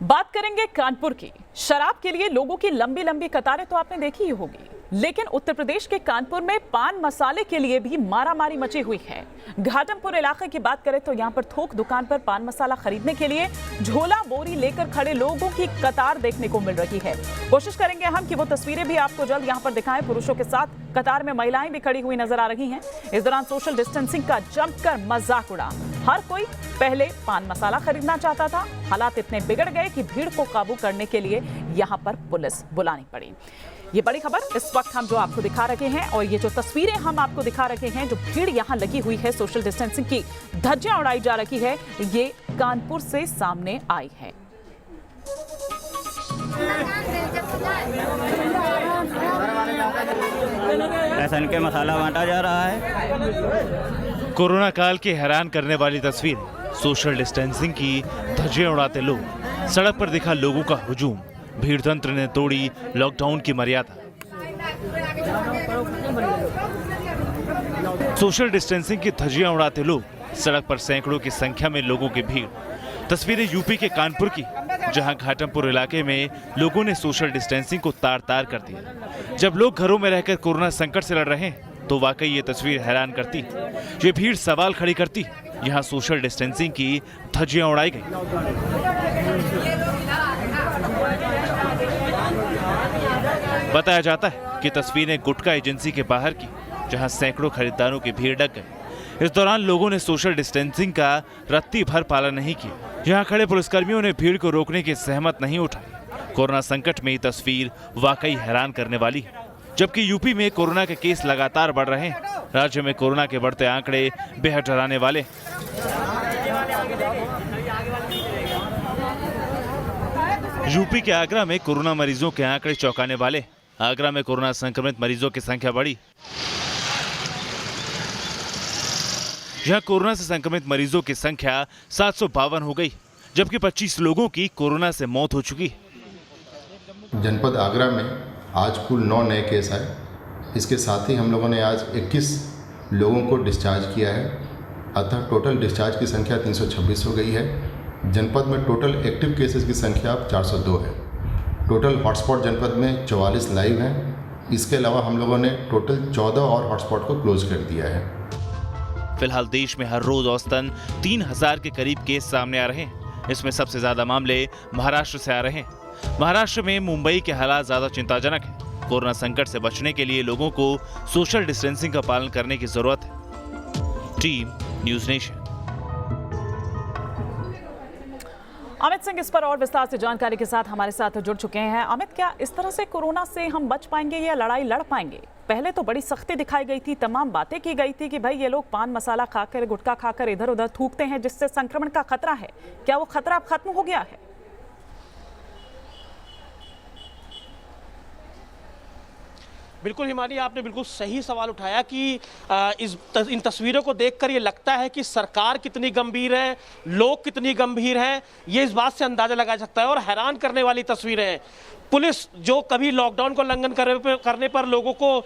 बात करेंगे कानपुर की। शराब के लिए लोगों की लंबी लंबी कतारें तो आपने देखी ही होगी, लेकिन उत्तर प्रदेश के कानपुर में पान मसाले के लिए भी मारामारी मची हुई है। घाटमपुर इलाके की बात करें तो यहां पर थोक दुकान पर पान मसाला खरीदने के लिए झोला बोरी लेकर खड़े लोगों की कतार देखने को मिल रही है। कोशिश करेंगे हम कि वो तस्वीरें भी आपको जल्द यहां पर दिखाएं। पुरुषों के साथ कतार में महिलाएं भी खड़ी हुई नजर आ रही हैं। इस दौरान सोशल डिस्टेंसिंग का जमकर मजाक उड़ा। हर कोई पहले पान मसाला खरीदना चाहता था। हालात इतने बिगड़ गए कि भीड़ को काबू करने के लिए यहां पर पुलिस बुलानी पड़ी। ये बड़ी खबर इस वक्त हम जो आपको दिखा रहे हैं, और ये जो तस्वीरें हम आपको दिखा रहे हैं, जो भीड़ यहां लगी हुई है, सोशल डिस्टेंसिंग की धज्जियां उड़ाई जा रही है, ये कानपुर से सामने आई है। राशन के मसाला बांटा जा रहा है। कोरोना काल की हैरान करने वाली तस्वीर, सोशल डिस्टेंसिंग की धज्जियां उड़ाते लोग, सड़क पर दिखा लोगों का हुजूम। भीड़ तंत्र ने तोड़ी लॉकडाउन की मर्यादा। सोशल डिस्टेंसिंग की धज्जियां उड़ाते लोग, सड़क पर सैकड़ों की संख्या में लोगों की भीड़। तस्वीरें यूपी के कानपुर की, जहां घाटमपुर इलाके में लोगों ने सोशल डिस्टेंसिंग को तार तार कर दिया। जब लोग घरों में रहकर कोरोना संकट से लड़ रहे हैं, तो वाकई ये तस्वीर हैरान करती। ये भीड़ सवाल खड़ी करती, यहाँ सोशल डिस्टेंसिंग की धज्जियां उड़ाई गई। बताया जाता है कि तस्वीरें गुटखा एजेंसी के बाहर की, जहां सैकड़ों खरीदारों की भीड़ लग गई। इस दौरान लोगों ने सोशल डिस्टेंसिंग का रत्ती भर पालन नहीं किया। यहां खड़े पुलिसकर्मियों ने भीड़ को रोकने की सहमत नहीं उठाई। कोरोना संकट में ये तस्वीर वाकई हैरान करने वाली है। जबकि यूपी में कोरोना के केस लगातार बढ़ रहे हैं, राज्य में कोरोना के बढ़ते आंकड़े बेहद डराने वाले। यूपी के आगरा में कोरोना मरीजों के आंकड़े चौंकाने वाले। आगरा में कोरोना संक्रमित मरीजों की संख्या बढ़ी। यहां कोरोना से संक्रमित मरीजों की संख्या 752 हो गई, जबकि 25 लोगों की कोरोना से मौत हो चुकी है। जनपद आगरा में आज कुल 9 नए केस आए। इसके साथ ही हम लोगों ने आज 21 लोगों को डिस्चार्ज किया है, अतः टोटल डिस्चार्ज की संख्या 326 हो गई है। जनपद में टोटल एक्टिव केसेस की संख्या अब 402 है। टोटल हॉटस्पॉट जनपद में 44 लाइव हैं। इसके अलावा हम लोगों ने टोटल 14 और हॉटस्पॉट को क्लोज कर दिया है। फिलहाल देश में हर रोज औसतन 3000 के करीब केस सामने आ रहे हैं। इसमें सबसे ज्यादा मामले महाराष्ट्र से आ रहे हैं। महाराष्ट्र में मुंबई के हालात ज्यादा चिंताजनक है। कोरोना संकट से बचने के लिए लोगों को सोशल डिस्टेंसिंग का पालन करने की जरूरत है। Team news nation. Amit Singh इस पर और विस्तार से जानकारी के साथ हमारे साथ जुड़ चुके हैं। अमित, क्या इस तरह से कोरोना से हम बच पाएंगे या लड़ाई लड़ पाएंगे? पहले तो बड़ी सख्ती दिखाई गई थी, तमाम बातें की गई थी कि भाई ये लोग पान मसाला खाकर, गुटखा खाकर इधर उधर थूकते हैं, जिससे संक्रमण का खतरा है। क्या वो खतरा अब खत्म हो गया है? बिल्कुल हिमानी, आपने बिल्कुल सही सवाल उठाया कि इन तस्वीरों को देखकर ये लगता है कि सरकार कितनी गंभीर है, लोग कितनी गंभीर हैं, ये इस बात से अंदाजा लगाया जा सकता है। और हैरान करने वाली तस्वीरें हैं। पुलिस जो कभी लॉकडाउन को उल्लंघन करने पर लोगों को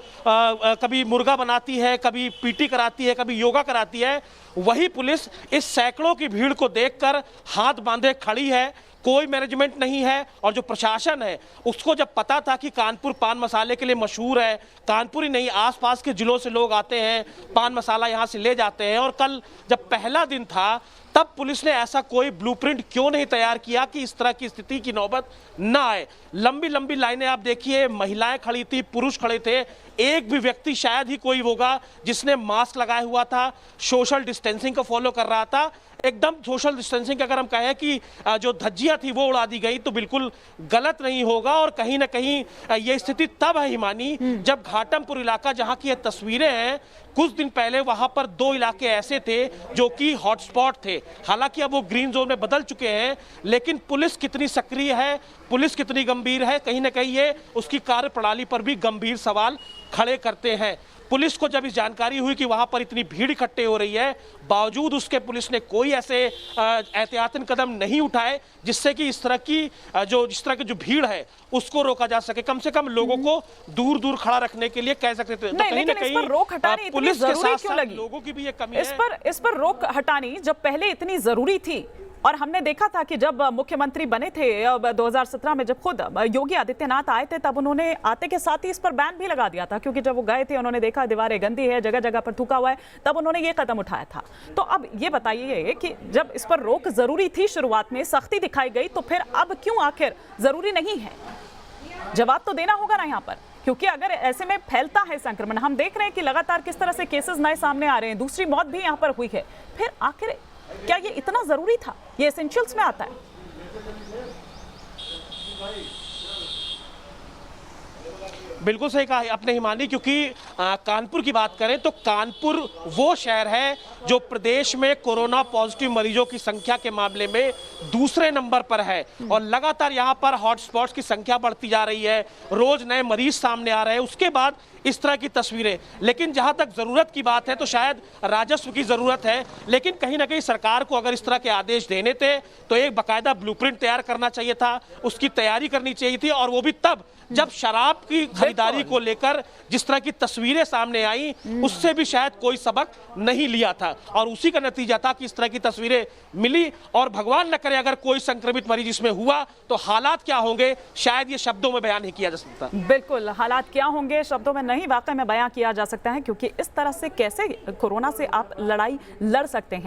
कभी मुर्गा बनाती है, कभी पीटी कराती है, कभी योगा कराती है, वही पुलिस इस सैकड़ों की भीड़ को देखकर हाथ बांधे खड़ी है। कोई मैनेजमेंट नहीं है। और जो प्रशासन है, उसको जब पता था कि कानपुर पान मसाले के लिए मशहूर है, कानपुर ही नहीं आसपास के जिलों से लोग आते हैं, पान मसाला यहाँ से ले जाते हैं, और कल जब पहला दिन था, तब पुलिस ने ऐसा कोई ब्लूप्रिंट क्यों नहीं तैयार किया कि इस तरह की स्थिति की नौबत ना आए। लंबी लंबी लाइनें आप देखिए, महिलाएं खड़ी थी, पुरुष खड़े थे। एक भी व्यक्ति शायद ही कोई होगा जिसने मास्क लगाया हुआ था, सोशल डिस्टेंसिंग को फॉलो कर रहा था। एकदम सोशल डिस्टेंसिंग अगर हम कहें कि जो धज्जियां थी वो उड़ा दी गई, तो बिल्कुल गलत नहीं होगा। और कहीं ना कहीं ये स्थिति तब है हिमानी, जब घाटमपुर इलाका, जहां की ये तस्वीरें हैं, कुछ दिन पहले वहां पर 2 इलाके ऐसे थे जो कि हॉटस्पॉट थे। हालांकि अब वो ग्रीन जोन में बदल चुके हैं, लेकिन पुलिस कितनी सक्रिय है, पुलिस कितनी गंभीर है, कहीं ना कहीं ये उसकी कार्यप्रणाली पर भी गंभीर सवाल खड़े करते हैं। पुलिस को जब इस जानकारी हुई कि वहां पर इतनी भीड़ इकट्ठे हो रही है, बावजूद उसके पुलिस ने कोई ऐसे एहतियातन कदम नहीं उठाए जिससे कि इस तरह की जो भीड़ है उसको रोका जा सके। कम से कम लोगों को दूर दूर खड़ा रखने के लिए कह सकते थे। तो कहीं ना कहीं रोक हटानी पुलिस के साथ लोगों की भी ये कमी है। इस पर रोक हटानी जब पहले इतनी जरूरी थी, और हमने देखा था कि जब मुख्यमंत्री बने थे 2017 में, जब खुद योगी आदित्यनाथ आए थे, तब उन्होंने आते के साथ ही इस पर बैन भी लगा दिया था, क्योंकि जब वो गए थे उन्होंने देखा दीवारें गंदी है, जगह जगह पर थूका हुआ है, तब उन्होंने ये कदम उठाया था। तो अब ये बताइए कि जब इस पर रोक जरूरी थी, शुरुआत में सख्ती दिखाई गई, तो फिर अब क्यों आखिर जरूरी नहीं है? जवाब तो देना होगा ना यहाँ पर, क्योंकि अगर ऐसे में फैलता है संक्रमण, हम देख रहे हैं कि लगातार किस तरह से केसेस नए सामने आ रहे हैं, दूसरी मौत भी यहाँ पर हुई है, फिर आखिर क्या ये इतना जरूरी था? ये एसेंशियल्स में आता है। बिल्कुल सही कहा आपने हिमानी, क्योंकि कानपुर की बात करें तो कानपुर वो शहर है जो प्रदेश में कोरोना पॉजिटिव मरीजों की संख्या के मामले में दूसरे नंबर पर है, और लगातार यहाँ पर हॉटस्पॉट्स की संख्या बढ़ती जा रही है, रोज नए मरीज सामने आ रहे हैं, उसके बाद इस तरह की तस्वीरें। लेकिन जहां तक जरूरत की बात है तो शायद राजस्व की जरूरत है, लेकिन कहीं ना कहीं सरकार को अगर इस तरह के आदेश देने थे तो एक बाकायदा ब्लूप्रिंट तैयार करना चाहिए था, उसकी तैयारी करनी चाहिए थी, और वो भी तब जब शराब की खरीदारी को लेकर जिस तरह की तस्वीरें सामने आई, उससे भी शायद कोई सबक नहीं लिया था, और उसी का नतीजा था कि इस तरह की तस्वीरें मिली। और भगवान न करे अगर कोई संक्रमित मरीज इसमें हुआ तो हालात क्या होंगे, शायद ये शब्दों में बयान नहीं किया जा सकता। बिल्कुल, हालात क्या होंगे शब्दों में नहीं वाकई में बयां किया जा सकता है, क्योंकि इस तरह से कैसे कोरोना से आप लड़ाई लड़ सकते हैं।